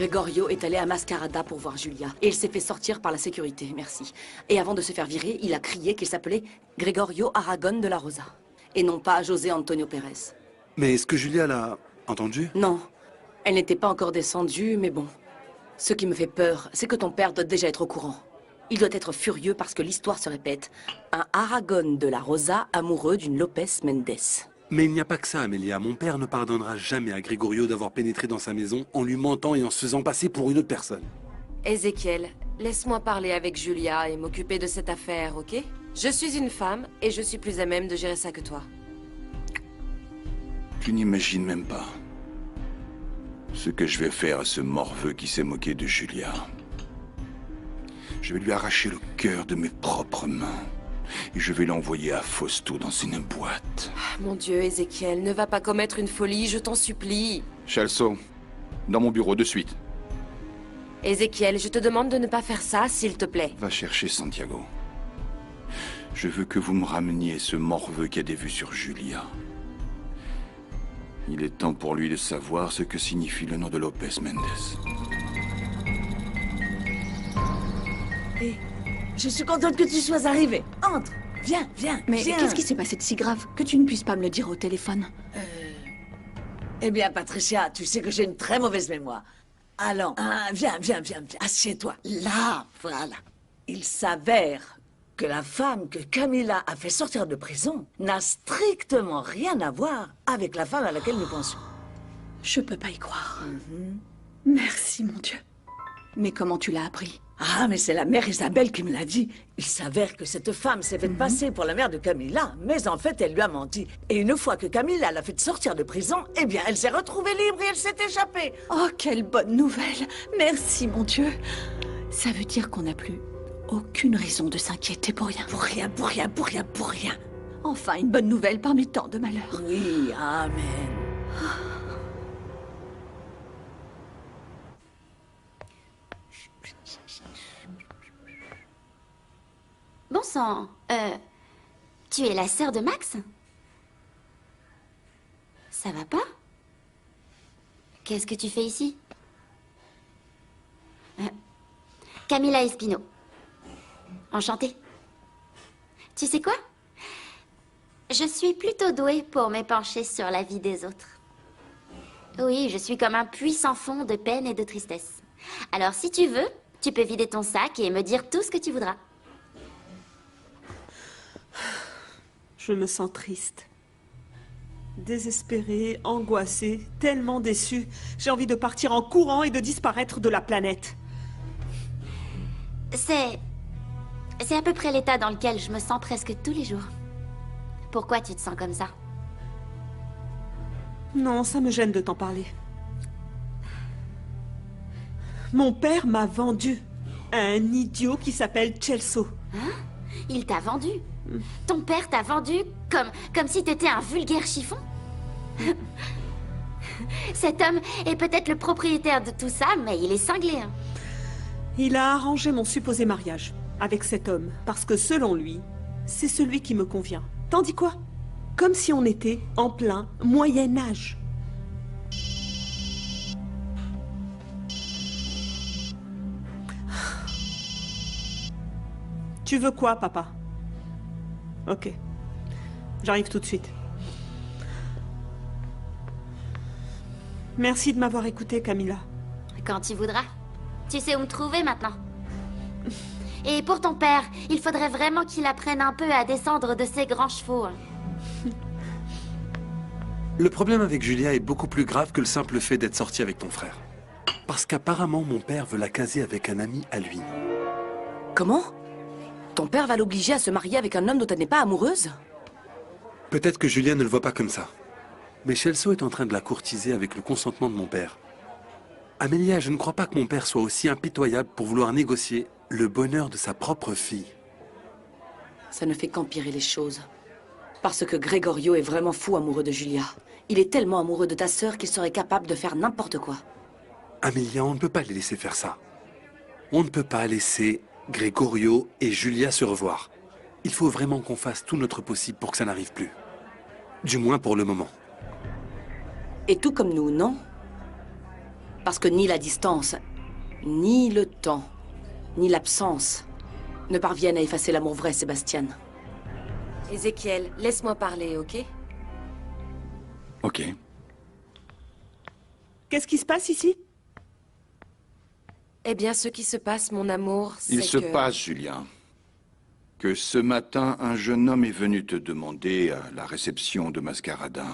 Gregorio est allé à Mascarada pour voir Julia. Et il s'est fait sortir par la sécurité, merci. Et avant de se faire virer, il a crié qu'il s'appelait Gregorio Aragon de la Rosa. Et non pas José Antonio Pérez. Mais est-ce que Julia l'a entendu? Non. Elle n'était pas encore descendue, mais bon. Ce qui me fait peur, c'est que ton père doit déjà être au courant. Il doit être furieux parce que l'histoire se répète. Un Aragon de la Rosa amoureux d'une Lopez Mendes. Mais il n'y a pas que ça, Amelia. Mon père ne pardonnera jamais à Gregorio d'avoir pénétré dans sa maison en lui mentant et en se faisant passer pour une autre personne. Ézéchiel, laisse-moi parler avec Julia et m'occuper de cette affaire, ok? Je suis une femme et je suis plus à même de gérer ça que toi. Tu n'imagines même pas ce que je vais faire à ce morveux qui s'est moqué de Julia. Je vais lui arracher le cœur de mes propres mains. Et je vais l'envoyer à Fausto dans une boîte. Mon Dieu, Ézéchiel, ne va pas commettre une folie, je t'en supplie. Chalso, dans mon bureau de suite. Ézéchiel, je te demande de ne pas faire ça, s'il te plaît. Va chercher Santiago. Je veux que vous me rameniez ce morveux qui a des vues sur Julia. Il est temps pour lui de savoir ce que signifie le nom de Lopez Mendes. Et je suis contente que tu sois arrivé. Entre, viens, viens, Mais viens. qu'est-ce qui s'est passé de si grave que tu ne puisses pas me le dire au téléphone? Eh bien, Patricia, tu sais que j'ai une très mauvaise mémoire. Allons, viens, assieds-toi. Là, voilà. Il s'avère que la femme que Camilla a fait sortir de prison n'a strictement rien à voir avec la femme à laquelle nous pensions. Je peux pas y croire. Merci, mon Dieu. Mais comment tu l'as appris? Ah, mais c'est la mère Isabelle qui me l'a dit. Il s'avère que cette femme s'est fait passer pour la mère de Camilla, mais en fait, elle lui a menti. Et une fois que Camilla l'a fait sortir de prison, eh bien, elle s'est retrouvée libre et elle s'est échappée. Oh, quelle bonne nouvelle! Merci, mon Dieu. Ça veut dire qu'on n'a plus aucune raison de s'inquiéter pour rien. Pour rien, pour rien, pour rien, pour rien. Enfin, une bonne nouvelle parmi tant de malheurs. Oui, amen. Bon sang, tu es la sœur de Max? Ça va pas? Qu'est-ce que tu fais ici? Camilla Espino. Enchantée. Tu sais quoi? Je suis plutôt douée pour m'épancher sur la vie des autres. Oui, je suis comme un puits sans fond de peine et de tristesse. Alors si tu veux, tu peux vider ton sac et me dire tout ce que tu voudras. Je me sens triste. Désespérée, angoissée, tellement déçue. J'ai envie de partir en courant et de disparaître de la planète. C'est à peu près l'état dans lequel je me sens presque tous les jours. Pourquoi tu te sens comme ça? Non, ça me gêne de t'en parler. Mon père m'a vendu à un idiot qui s'appelle Celso. Hein? Il t'a vendu? Ton père t'a vendu comme si t'étais un vulgaire chiffon? Cet homme est peut-être le propriétaire de tout ça, mais il est cinglé. Hein. Il a arrangé mon supposé mariage avec cet homme, parce que selon lui, c'est celui qui me convient. Tandis quoi? Comme si on était en plein Moyen-Âge. Tu veux quoi, papa? Ok. J'arrive tout de suite. Merci de m'avoir écoutée, Camilla. Quand tu voudras. Tu sais où me trouver maintenant. Et pour ton père, il faudrait vraiment qu'il apprenne un peu à descendre de ses grands chevaux. Le problème avec Julia est beaucoup plus grave que le simple fait d'être sorti avec ton frère. Parce qu'apparemment, mon père veut la caser avec un ami à lui. Comment? Ton père va l'obliger à se marier avec un homme dont elle n'est pas amoureuse? Peut-être que Julia ne le voit pas comme ça. Mais Celso est en train de la courtiser avec le consentement de mon père. Amélia, je ne crois pas que mon père soit aussi impitoyable pour vouloir négocier le bonheur de sa propre fille. Ça ne fait qu'empirer les choses. Parce que Gregorio est vraiment fou amoureux de Julia. Il est tellement amoureux de ta sœur qu'il serait capable de faire n'importe quoi. Amélia, on ne peut pas les laisser faire ça. On ne peut pas laisser Gregorio et Julia se revoir. Il faut vraiment qu'on fasse tout notre possible pour que ça n'arrive plus. Du moins pour le moment. Et tout comme nous, non? Parce que ni la distance, ni le temps, ni l'absence ne parviennent à effacer l'amour vrai, Sébastien. Ézéchiel, laisse-moi parler, ok? Ok. Qu'est-ce qui se passe ici? Eh bien, ce qui se passe, mon amour, c'est Il se que... passe, Julia, que ce matin, un jeune homme est venu te demander à la réception de Mascarada.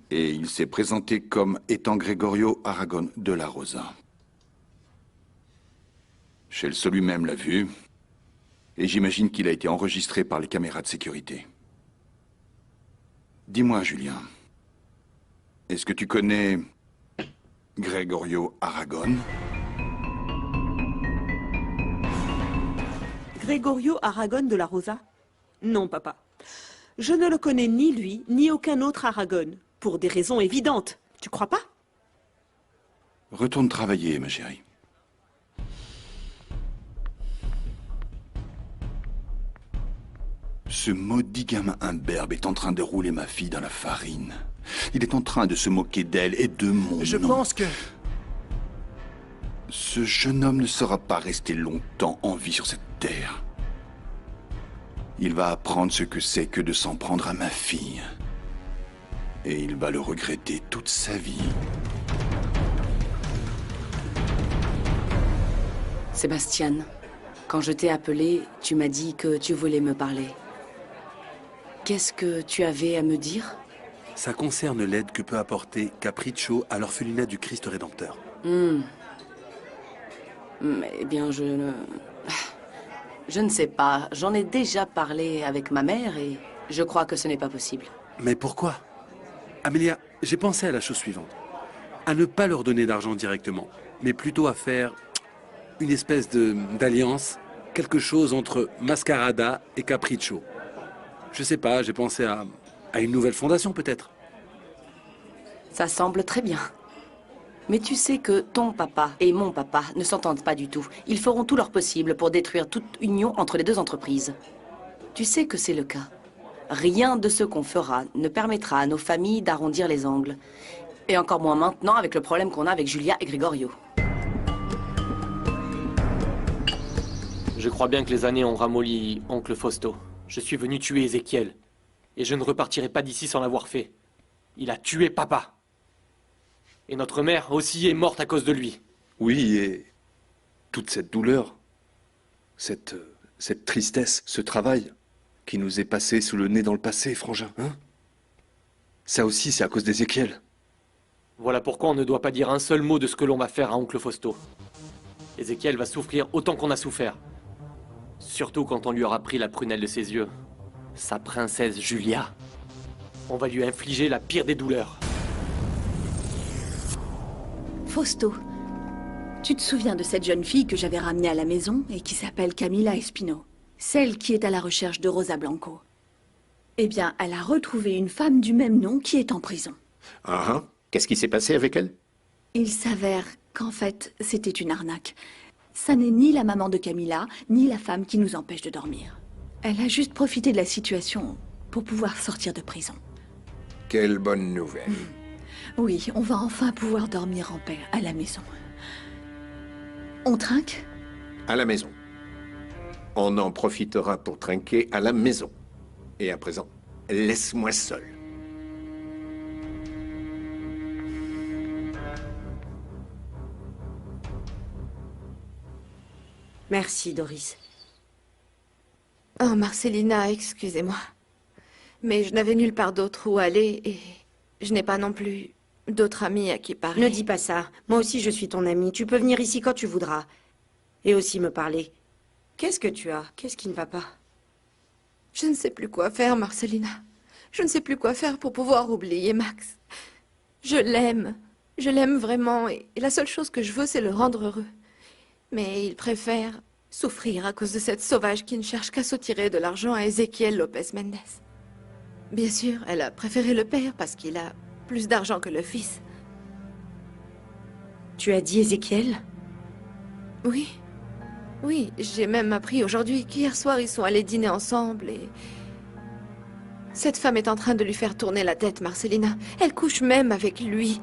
Et il s'est présenté comme étant Gregorio Aragon de la Rosa. Celso lui-même l'a vu, et j'imagine qu'il a été enregistré par les caméras de sécurité. Dis-moi, Julien, est-ce que tu connais Gregorio Aragon? Gregorio Aragon de la Rosa? Non, papa. Je ne le connais ni lui, ni aucun autre Aragon. Pour des raisons évidentes. Tu crois pas? Retourne travailler, ma chérie. Ce maudit gamin imberbe est en train de rouler ma fille dans la farine. Il est en train de se moquer d'elle et de mon Je nom. pense que... Ce jeune homme ne sera pas resté longtemps en vie sur cette terre. Il va apprendre ce que c'est que de s'en prendre à ma fille. Et il va le regretter toute sa vie. Sébastien, quand je t'ai appelé, tu m'as dit que tu voulais me parler. Qu'est-ce que tu avais à me dire? Ça concerne l'aide que peut apporter Capriccio à l'orphelinat du Christ Rédempteur. Eh bien, je ne sais pas. J'en ai déjà parlé avec ma mère et je crois que ce n'est pas possible. Mais pourquoi? Amélia, j'ai pensé à la chose suivante. À ne pas leur donner d'argent directement, mais plutôt à faire une espèce d'alliance, quelque chose entre Mascarada et Capriccio. Je sais pas, j'ai pensé à une nouvelle fondation peut-être. Ça semble très bien. Mais tu sais que ton papa et mon papa ne s'entendent pas du tout. Ils feront tout leur possible pour détruire toute union entre les deux entreprises. Tu sais que c'est le cas. Rien de ce qu'on fera ne permettra à nos familles d'arrondir les angles. Et encore moins maintenant avec le problème qu'on a avec Julia et Gregorio. Je crois bien que les années ont ramolli oncle Fausto. Je suis venu tuer Ézéchiel. Et je ne repartirai pas d'ici sans l'avoir fait. Il a tué papa. Et notre mère aussi est morte à cause de lui. Oui, et toute cette douleur, cette tristesse, ce travail qui nous est passé sous le nez dans le passé, frangin, hein? Ça aussi, c'est à cause d'Ézéchiel. Voilà pourquoi on ne doit pas dire un seul mot de ce que l'on va faire à oncle Fausto. Ézéchiel va souffrir autant qu'on a souffert. Surtout quand on lui aura pris la prunelle de ses yeux. Sa princesse Julia. On va lui infliger la pire des douleurs. Fausto, tu te souviens de cette jeune fille que j'avais ramenée à la maison et qui s'appelle Camila Espino? Celle qui est à la recherche de Rosa Blanco. Eh bien, elle a retrouvé une femme du même nom qui est en prison. Ah ah. Qu'est-ce qui s'est passé avec elle? Il s'avère qu'en fait, c'était une arnaque. Ça n'est ni la maman de Camila, ni la femme qui nous empêche de dormir. Elle a juste profité de la situation pour pouvoir sortir de prison. Quelle bonne nouvelle. Oui, on va enfin pouvoir dormir en paix à la maison. On trinque? À la maison. On en profitera pour trinquer à la maison. Et à présent, laisse-moi seul. Merci, Doris. Oh, Marcelina, excusez-moi. Mais je n'avais nulle part d'autre où aller et je n'ai pas non plus d'autres amis à qui parler. Ne dis pas ça. Moi aussi, je suis ton amie. Tu peux venir ici quand tu voudras. Et aussi me parler. Qu'est-ce que tu as? Qu'est-ce qui ne va pas? Je ne sais plus quoi faire, Marcelina. Je ne sais plus quoi faire pour pouvoir oublier Max. Je l'aime. Je l'aime vraiment et la seule chose que je veux, c'est le rendre heureux. Mais il préfère souffrir à cause de cette sauvage qui ne cherche qu'à soutirer de l'argent à Ezequiel Lopez Mendes. Bien sûr, elle a préféré le père parce qu'il a plus d'argent que le fils. Tu as dit Ezequiel? Oui. Oui, j'ai même appris aujourd'hui qu'hier soir ils sont allés dîner ensemble et... Cette femme est en train de lui faire tourner la tête, Marcelina. Elle couche même avec lui.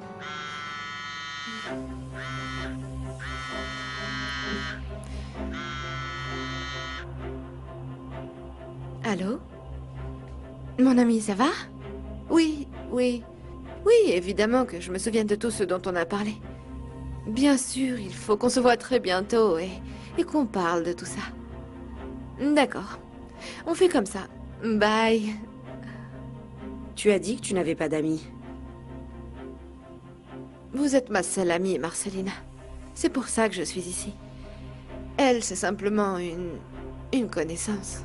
Allô? Mon ami, ça va? Oui, oui. Oui, évidemment que je me souviens de tout ce dont on a parlé. Bien sûr, il faut qu'on se voit très bientôt et qu'on parle de tout ça. D'accord. On fait comme ça. Bye. Tu as dit que tu n'avais pas d'amis. Vous êtes ma seule amie, Marcelina. C'est pour ça que je suis ici. Elle, c'est simplement une connaissance.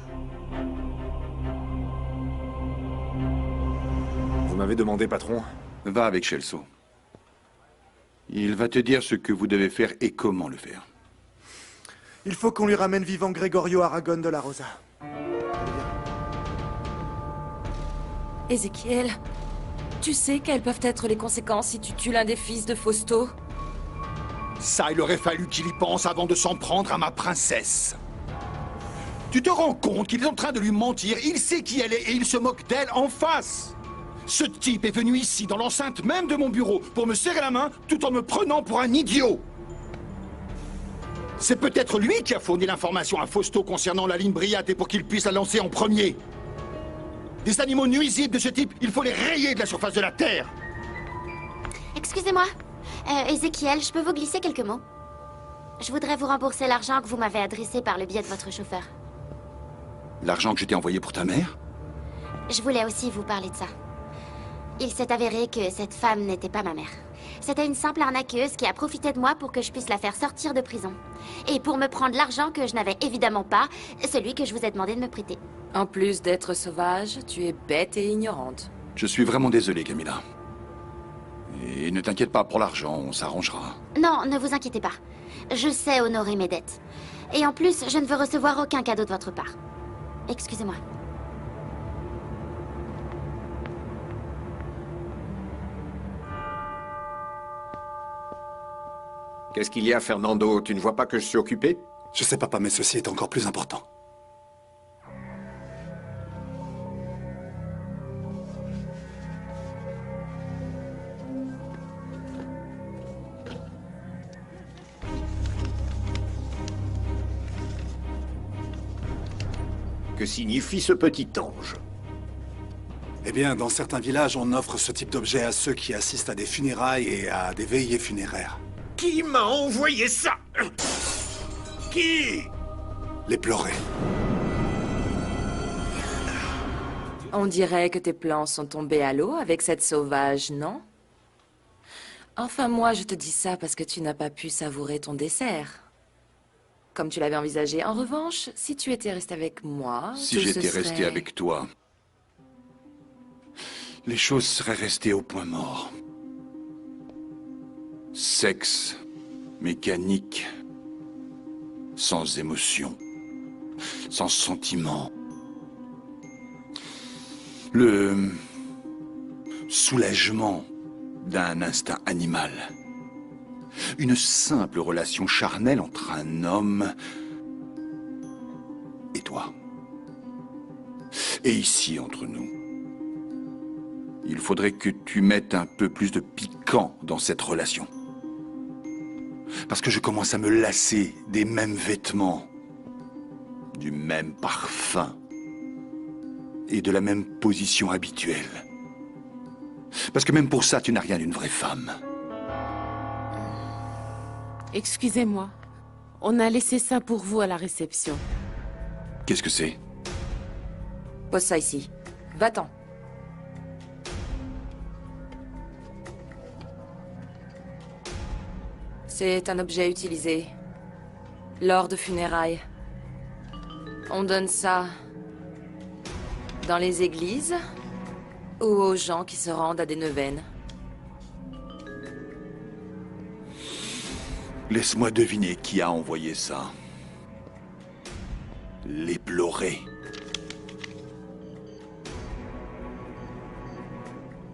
Vous m'avez demandé, patron? Va avec Celso. Il va te dire ce que vous devez faire et comment le faire. Il faut qu'on lui ramène vivant Gregorio Aragon de la Rosa. Ézéchiel, tu sais quelles peuvent être les conséquences si tu tues l'un des fils de Fausto? Ça, il aurait fallu qu'il y pense avant de s'en prendre à ma princesse. Tu te rends compte qu'il est en train de lui mentir? Il sait qui elle est et il se moque d'elle en face. Ce type est venu ici, dans l'enceinte même de mon bureau, pour me serrer la main tout en me prenant pour un idiot. C'est peut-être lui qui a fourni l'information à Fausto concernant la ligne Briate et pour qu'il puisse la lancer en premier. Des animaux nuisibles de ce type, il faut les rayer de la surface de la Terre. Excusez-moi. Ézéchiel, je peux vous glisser quelques mots? Je voudrais vous rembourser l'argent que vous m'avez adressé par le biais de votre chauffeur. L'argent que je t'ai envoyé pour ta mère? Je voulais aussi vous parler de ça. Il s'est avéré que cette femme n'était pas ma mère. C'était une simple arnaqueuse qui a profité de moi pour que je puisse la faire sortir de prison. Et pour me prendre l'argent que je n'avais évidemment pas, celui que je vous ai demandé de me prêter. En plus d'être sauvage, tu es bête et ignorante. Je suis vraiment désolé, Camilla. Et ne t'inquiète pas pour l'argent, on s'arrangera. Non, ne vous inquiétez pas. Je sais honorer mes dettes. Et en plus, je ne veux recevoir aucun cadeau de votre part. Excusez-moi. Qu'est-ce qu'il y a, Fernando? Tu ne vois pas que je suis occupé? Je sais, papa, mais ceci est encore plus important. Que signifie ce petit ange? Eh bien, dans certains villages, on offre ce type d'objet à ceux qui assistent à des funérailles et à des veillées funéraires. Qui m'a envoyé ça? Qui? Les pleurer. On dirait que tes plans sont tombés à l'eau avec cette sauvage, non? Enfin, moi, je te dis ça parce que tu n'as pas pu savourer ton dessert. Comme tu l'avais envisagé. En revanche, si tu étais resté avec moi... Si j'étais resté avec toi, les choses seraient restées au point mort. Sexe, mécanique, sans émotion, sans sentiment. Le soulagement d'un instinct animal. Une simple relation charnelle entre un homme et toi. Et ici, entre nous, il faudrait que tu mettes un peu plus de piquant dans cette relation. Parce que je commence à me lasser des mêmes vêtements, du même parfum et de la même position habituelle. Parce que même pour ça, tu n'as rien d'une vraie femme. Excusez-moi. On a laissé ça pour vous à la réception. Qu'est-ce que c'est? Pose ça ici. Va-t'en. C'est un objet utilisé. Lors de funérailles. On donne ça dans les églises ou aux gens qui se rendent à des neuvaines. Laisse-moi deviner qui a envoyé ça. Les pleurer.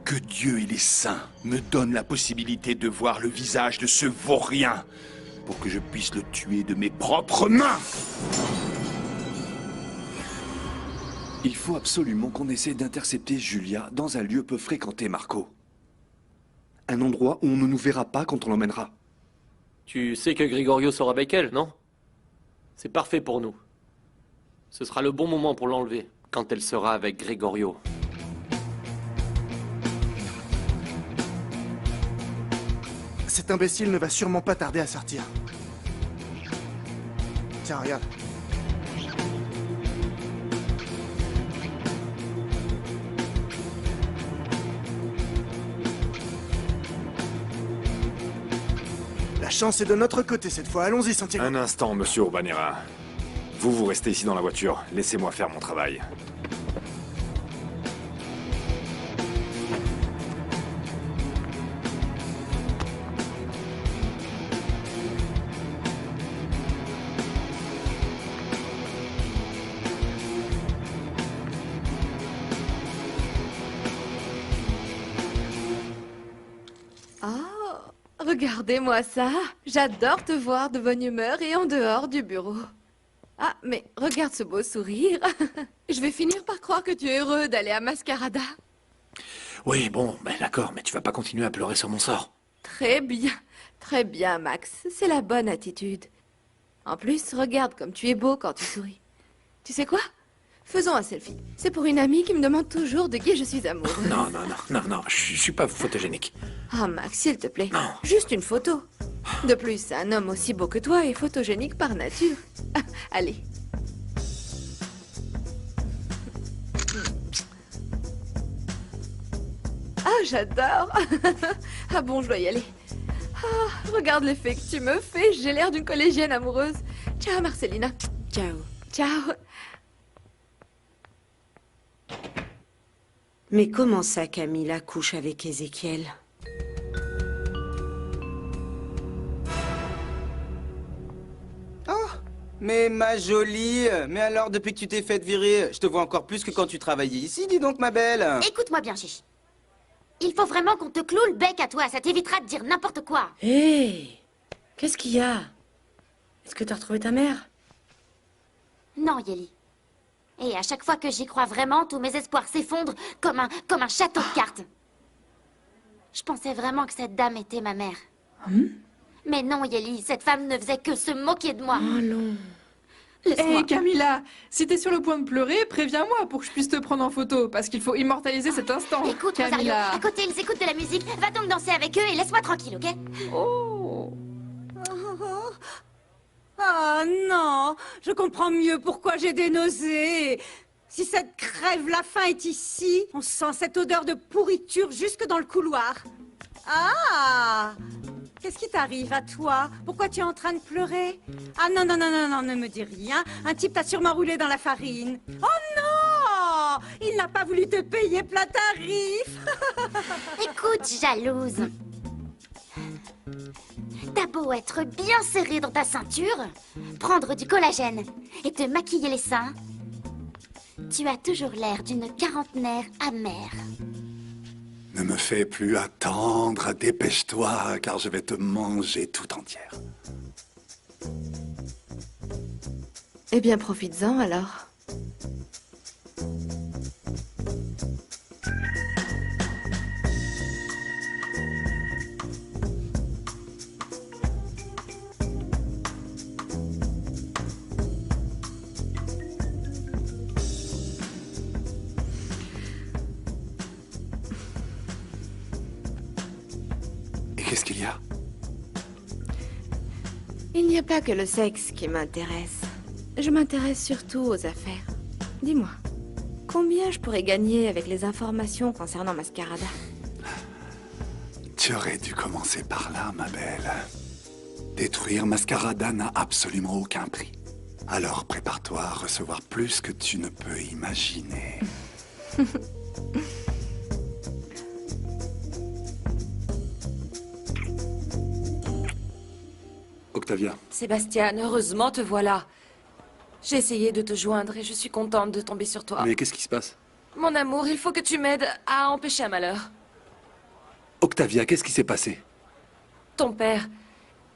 Que Dieu et les saints me donnent la possibilité de voir le visage de ce vaurien pour que je puisse le tuer de mes propres mains. Il faut absolument qu'on essaie d'intercepter Julia dans un lieu peu fréquenté, Marco. Un endroit où on ne nous verra pas quand on l'emmènera. Tu sais que Gregorio sera avec elle, non? C'est parfait pour nous. Ce sera le bon moment pour l'enlever. quand elle sera avec Gregorio. Cet imbécile ne va sûrement pas tarder à sortir. Tiens, regarde. La chance est de notre côté cette fois. Allons-y, Santiago. Un instant, monsieur Urbanera. Vous restez ici dans la voiture. Laissez-moi faire mon travail. Regardez-moi ça. J'adore te voir de bonne humeur et en dehors du bureau. Ah, mais regarde ce beau sourire. Je vais finir par croire que tu es heureux d'aller à Mascarada. Oui, bon, ben d'accord, mais tu vas pas continuer à pleurer sur mon sort. Très bien, Max. C'est la bonne attitude. En plus, regarde comme tu es beau quand tu souris. Tu sais quoi? Faisons un selfie. C'est pour une amie qui me demande toujours de qui je suis amoureuse. Non, je suis pas photogénique. Ah, Max, s'il te plaît. Non. Juste une photo. De plus, un homme aussi beau que toi est photogénique par nature. Ah, allez. Ah, j'adore. Ah bon, je dois y aller. Ah, regarde l'effet que tu me fais. J'ai l'air d'une collégienne amoureuse. Ciao, Marcelina. Ciao. Ciao. Mais comment ça, Camilla couche avec Ézéchiel? Oh, mais ma jolie, mais alors depuis que tu t'es faite virer, je te vois encore plus que quand tu travaillais ici, dis donc ma belle. Écoute-moi bien, Chichi. Il faut vraiment qu'on te cloue le bec à toi, ça t'évitera de dire n'importe quoi. Hé, qu'est-ce qu'il y a? Est-ce que t'as retrouvé ta mère? Non, Yeli. Et à chaque fois que j'y crois vraiment, tous mes espoirs s'effondrent comme un château de cartes. Je pensais vraiment que cette dame était ma mère. Mais non, Yeli, cette femme ne faisait que se moquer de moi. Oh non. Hé, Camilla, si t'es sur le point de pleurer, préviens-moi pour que je puisse te prendre en photo, parce qu'il faut immortaliser cet instant. Écoute, Rosario, Camilla. à côté, ils écoutent de la musique. Va donc danser avec eux et laisse-moi tranquille, ok? Oh. Ah non, je comprends mieux pourquoi j'ai des nausées. Si cette crève la faim est ici, on sent cette odeur de pourriture jusque dans le couloir. Ah! Qu'est-ce qui t'arrive à toi? Pourquoi tu es en train de pleurer? Ah non, ne me dis rien. Un type t'a sûrement roulé dans la farine. Oh non! Il n'a pas voulu te payer plein tarif. Écoute, jalouse. T'as beau être bien serré dans ta ceinture, prendre du collagène et te maquiller les seins, tu as toujours l'air d'une quarantenaire amère. Ne me fais plus attendre, dépêche-toi, car je vais te manger tout entière. Eh bien, profites-en alors. Qu'est-ce qu'il y a? Il n'y a pas que le sexe qui m'intéresse. Je m'intéresse surtout aux affaires. Dis-moi, combien je pourrais gagner avec les informations concernant Mascarada? Tu aurais dû commencer par là, ma belle. Détruire Mascarada n'a absolument aucun prix. Alors prépare-toi à recevoir plus que tu ne peux imaginer. Octavia. Sébastien, heureusement te voilà. J'ai essayé de te joindre et je suis contente de tomber sur toi. Mais qu'est-ce qui se passe? Mon amour, il faut que tu m'aides à empêcher un malheur. Octavia, qu'est-ce qui s'est passé? Ton père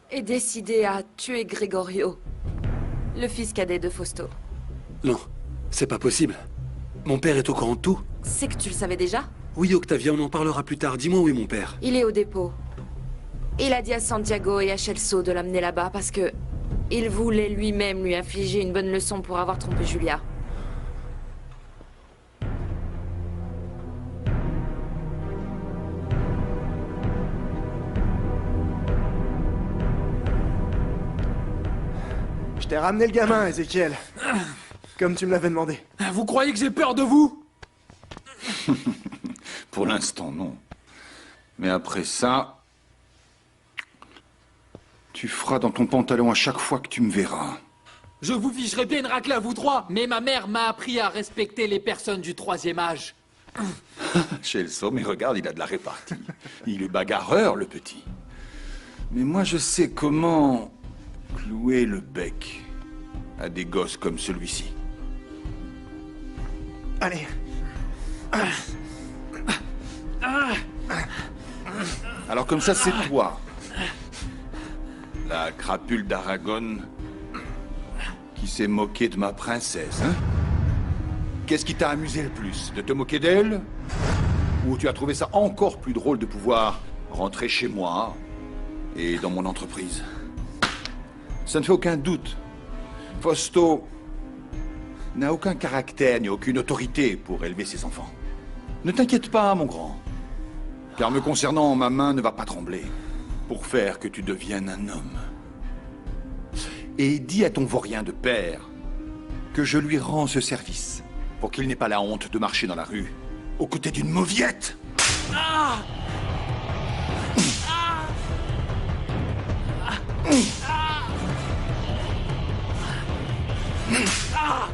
est décidé à tuer Gregorio, le fils cadet de Fausto. Non, c'est pas possible. Mon père est au courant de tout. C'est que tu le savais déjà? Oui, Octavia, on en parlera plus tard. Dis-moi où est mon père. Il est au dépôt. Il a dit à Santiago et à Celso de l'amener là-bas parce que il voulait lui-même lui infliger une bonne leçon pour avoir trompé Julia. Je t'ai ramené le gamin, Ézéchiel. Comme tu me l'avais demandé. Vous croyez que j'ai peur de vous? Pour l'instant, non. Mais après ça, tu feras dans ton pantalon à chaque fois que tu me verras. Je vous ficherai bien une raclée à vous trois, mais ma mère m'a appris à respecter les personnes du 3e âge. Scelso, mais regarde, il a de la répartie. Il est bagarreur, le petit. Mais moi, je sais comment clouer le bec à des gosses comme celui-ci. Allez. Alors comme ça, c'est toi, la crapule d'Aragon, qui s'est moquée de ma princesse, hein? Qu'est-ce qui t'a amusé le plus? De te moquer d'elle? Ou tu as trouvé ça encore plus drôle de pouvoir rentrer chez moi et dans mon entreprise? Ça ne fait aucun doute. Fausto n'a aucun caractère ni aucune autorité pour élever ses enfants. Ne t'inquiète pas, mon grand. Car me concernant, ma main ne va pas trembler pour faire que tu deviennes un homme. Et dis à ton vaurien de père que je lui rends ce service pour qu'il n'ait pas la honte de marcher dans la rue aux côtés d'une mauviette. Ah! Ah!